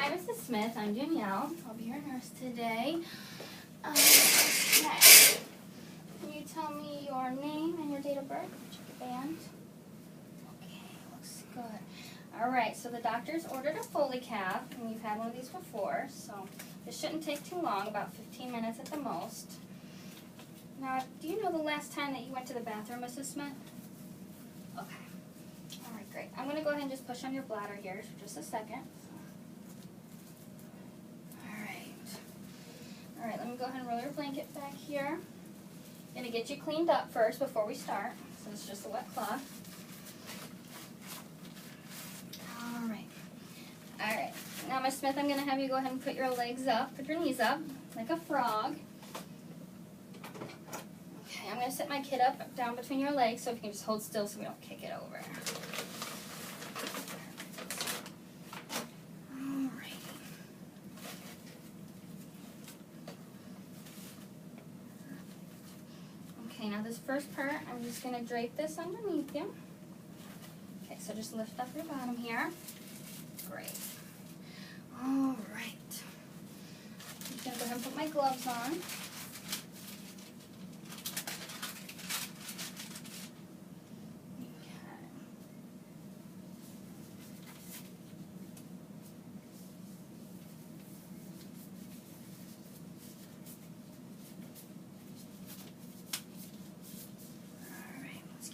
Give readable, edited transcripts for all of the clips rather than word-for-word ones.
Hi, Mrs. Smith. I'm Danielle. I'll be your nurse today. Okay. Can you tell me your name and your date of birth? Check the band. Okay, looks good. All right, so the doctor's ordered a foley cath, and you've had one of these before, so this shouldn't take too long, about 15 minutes at the most. Now, do you know the last time that you went to the bathroom, Mrs. Smith? Okay. All right, great. I'm going to go ahead and just push on your bladder here for just a second. All right, let me go ahead and roll your blanket back here. I'm going to get you cleaned up first before we start. So it's just a wet cloth. All right. All right. Now, Miss Smith, I'm going to have you go ahead and put your legs up, put your knees up, like a frog. Okay, I'm going to sit my kid up down between your legs so if you can just hold still so we don't kick it over. Okay, now this first part, I'm just going to drape this underneath you. Okay, so just lift up your bottom here. Great. All right. I'm just going to go ahead and put my gloves on.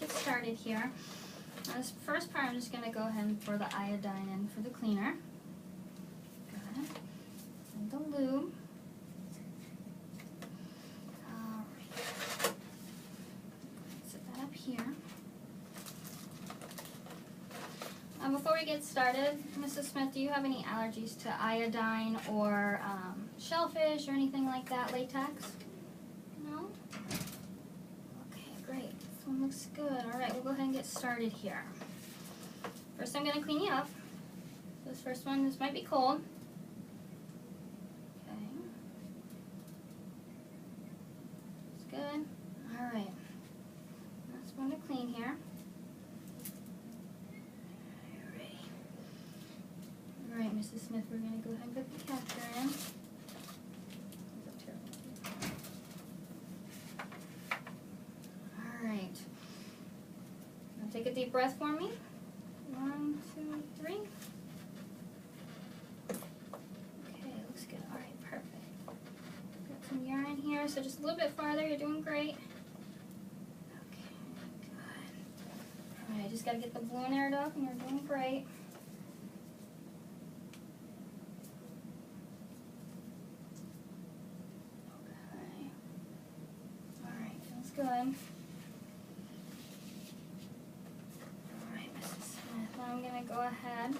Get started here. Now this first part, I'm just going to go ahead and pour the iodine in for the cleaner. Good. And the lube. Alright. Set that up here. Before we get started, Mrs. Smith, do you have any allergies to iodine or shellfish or anything like that, latex? No? Okay, great. This one looks good. All right, we'll go ahead and get started here. First, I'm going to clean you up. This first one, this might be cold. Okay. It's good. All right. Last one to clean here. All right, Mrs. Smith, we're going to go ahead and put the catheter in. All right. Now take a deep breath for me. 1, 2, 3. Okay, looks good. All right, perfect. Got some urine here, so just a little bit farther. You're doing great. Okay, good. All right, just got to get the balloon aired up, and you're doing great. Good. All right, Mrs. Smith. Now I'm going to go ahead,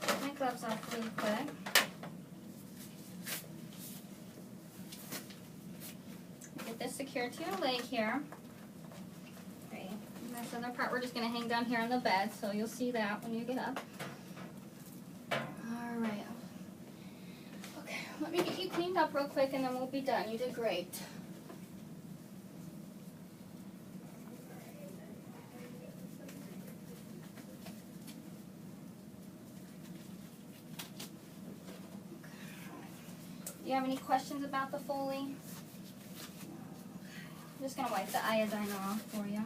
take my gloves off really quick. Get this secured to your leg here. Okay. And this other part we're just going to hang down here on the bed, so you'll see that when you get up. All right. Okay, let me get you cleaned up real quick and then we'll be done. You did great. Do you have any questions about the Foley? I'm just going to wipe the iodine off for you.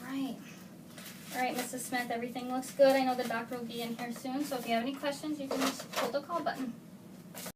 All right, Mrs. Smith, everything looks good. I know the doctor will be in here soon, so if you have any questions, you can just hold the call